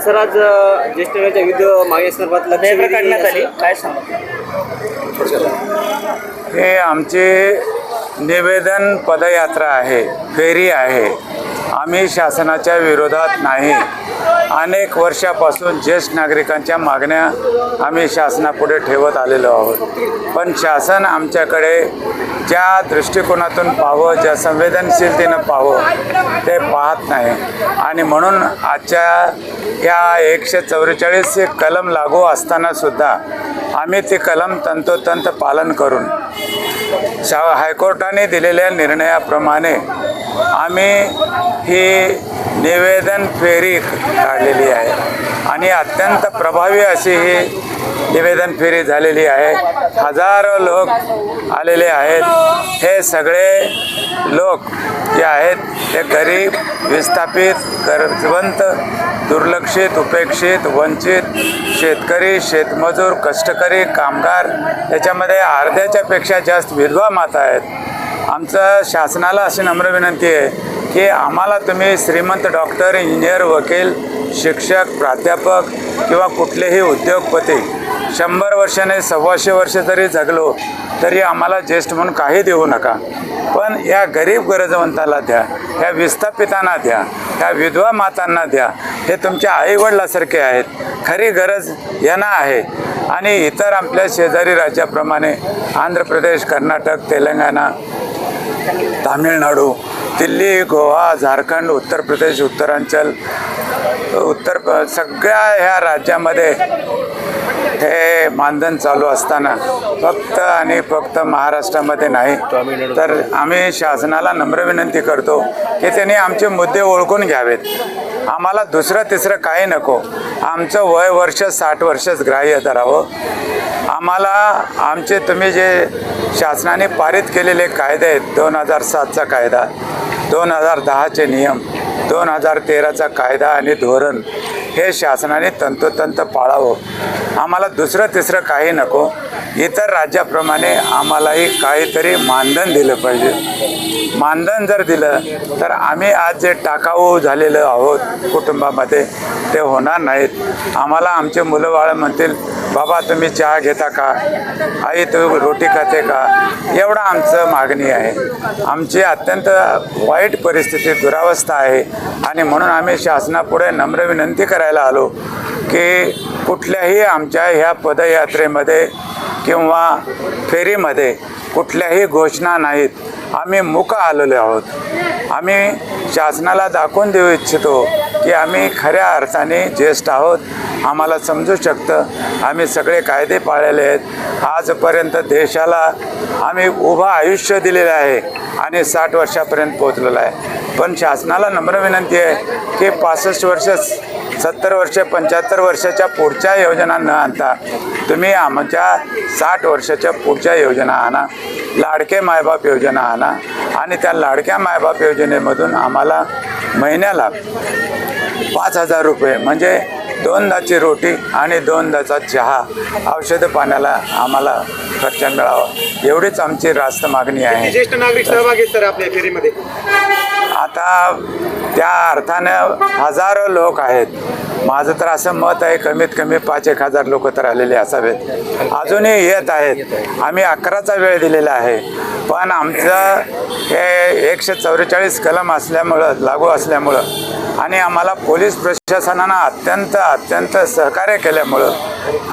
Sir आज ज्येष्ठ नागरिकांच्या विविध मागण्यांसंदर्भात लक्षवेधी काढण्यात आली, काय सांगा? हे आमचे निवेदन पदयात्रा आहे, फेरी आहे. आम्ही शासनाच्या विरोधात नाही. अनेक वर्षापासून ज्येष्ठ नागरिकांच्या मागण्या आम्ही शासनापुढे ठेवत आलेलो आहोत. पण शासन आमच्याकडे ज्या दृष्टिकोनातून पाहावं, ज्या संवेदनशीलतेनं पाहावं ते पाहत नाही. आणि म्हणून आजच्या या 144 कलम लागू असतानासुद्धा आम्ही ते कलम तंतोतंत पालन करून हायकोर्टाने दिलेल्या निर्णयाप्रमाणे आम्ही ही निवेदन फेरी काढलेली आहे आणि अत्यंत प्रभावी अशी ही निवेदन फेरी झालेली आहे. हजारो लोक आलेले आहेत. हे सगळे लोक जे आहेत ते गरीब, विस्थापित, गरजवंत, दुर्लक्षित, उपेक्षित, वंचित, शेतकरी, शेतमजूर, कष्टकरी, कामगार, याच्यामध्ये अर्ध्याच्यापेक्षा जास्त विधवा माता आहेत. आमचं शासनाला अशी नम्र विनंती आहे की आम्हाला तुम्ही श्रीमंत डॉक्टर, इंजिनियर, वकील, शिक्षक, प्राध्यापक किंवा कुठलेही उद्योगपती 100 वर्षाने 125 वर्ष जरी जगलो तरी आम्हाला ज्येष्ठ म्हणून काही देऊ नका. पण या गरीब गरजवंताला द्या, या विस्थापितांना द्या, या विधवा मातांना द्या. हे तुमच्या आईवडिलासारखे आहेत. खरी गरज यांना आहे. आणि इतर आपल्या शेजारी राज्याप्रमाणे आंध्र प्रदेश, कर्नाटक, तेलंगणा, तामिळनाडू, दिल्ली, गोवा, झारखंड, उत्तर प्रदेश, उत्तरांचल, सगळ्या ह्या राज्यामध्ये हे मानधन चालू असताना फक्त आणि फक्त महाराष्ट्रामध्ये नाही. तर आम्ही शासनाला नम्र विनंती करतो की त्यांनी आमचे मुद्दे ओळखून घ्यावेत. आम्हाला दुसरं तिसरं काही नको. आमचं वय वर्ष 60 वर्षच ग्राह्य धरावं. आम्हाला आमचे तुम्ही जे शासनाने पारित केलेले कायदे आहेत, 2007चा कायदा, 2010चे नियम, 2013चा कायदा आणि धोरण, हे शासनाने तंतोतंत पाळावं. आम्हाला दुसरं तिसरं काही नको. इतर राज्याप्रमाणे आम्हालाही काहीतरी मानधन दिलं पाहिजे. मानधन जर दिलं तर आम्ही आज जे टाकाऊ झालेलं आहोत कुटुंबामध्ये ते होणार नाहीत. आम्हाला आमचे मुलं बाळ म्हणतील, बाबा तुम्ही चहा घेता का, आई तू रोटी खाते का, एवढं आमचं मागणी आहे. आमची अत्यंत वाईट परिस्थिती, दुरावस्था आहे. आणि म्हणून आम्ही शासनापुढे नम्र विनंती करायला आलो की कुठल्याही आमच्या ह्या पदयात्रेमध्ये किंवा फेरीमध्ये कुठल्याही घोषणा नाहीत. आम्ही मूक आलेलो आहोत. आम्ही शासनाला दाखवून देऊ इच्छितो की आम्ही खऱ्या अर्थाने ज्येष्ठ आहोत. आम्हाला समजू शकतं. आम्ही सगळे कायदे पाळलेले आहेत. आजपर्यंत देशाला आम्ही उभं आयुष्य दिलेलं आहे आणि 60 वर्षापर्यंत पोहोचलेलं आहे. पण शासनाला नम्र विनंती आहे की 65 वर्ष, 70 वर्ष, 75 वर्षाच्या पुढच्या योजना न आणता तुम्ही आमच्या 60 वर्षाच्या पुढच्या योजना आणा. लाडके मायबाप योजना आणा. आणि त्या लाडक्या मायबाप योजनेमधून आम्हाला महिन्याला 5,000 रुपये म्हणजे 2दाची रोटी आणि 2दाचा चहा, औषध पाण्याला आम्हाला खर्च मिळावा, एवढीच आमची रास्त मागणी आहे. ज्येष्ठ नागरिक सहभागी सर आपल्या फेरीमध्ये आता त्या अर्थानं हजारो लोक आहेत. माझं तर असं मत आहे कमीत कमी 5-1 लोक तर आलेले असावेत. अजूनही येत आहेत. आम्ही 11चा वेळ दिलेला आहे. पण आमचं हे 144 कलम असल्यामुळं, लागू असल्यामुळं, आणि आम्हाला पोलीस प्रशासनानं अत्यंत सहकार्य केल्यामुळं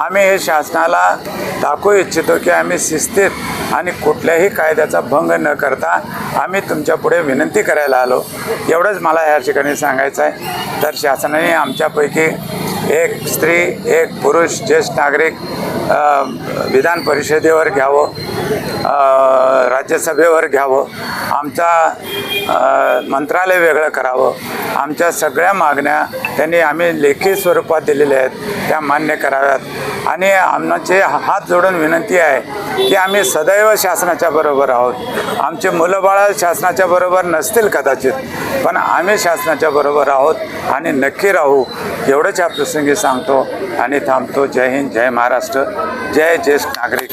आम्ही हे शासनाला दाखवू इच्छितो की आम्ही शिस्तीत आणि कुठल्याही कायद्याचा भंग न करता आम्ही तुमच्यापुढे विनंती करायला आलो. एवढंच मला या ठिकाणी सांगायचं आहे. तर शासनाने आमच्यापैकी एक स्त्री, एक पुरुष ज्येष्ठ नागरिक विधान परिषदेवर घ्यावं, राज्यसभेवर घ्यावं, आमचा मंत्रालय वेगळं करावं. आमच्या सगळ्या मागण्या त्यांनी आम्ही लेखी स्वरूपात दिलेल्या आहेत, त्या मान्य कराव्यात. आणि आमचे हात जोडून विनंती आहे की आम्ही सदैव शासनाच्या बरोबर आहोत. आमचे मुलं बाळं शासनाच्या बरोबर नसतील कदाचित, पण आम्ही शासनाच्या बरोबर आहोत आणि नक्की राहू. एवढंच या प्रसंगी सांगतो आणि थांबतो. जय हिंद, जय महाराष्ट्र, जय ज्येष्ठ नागरिक.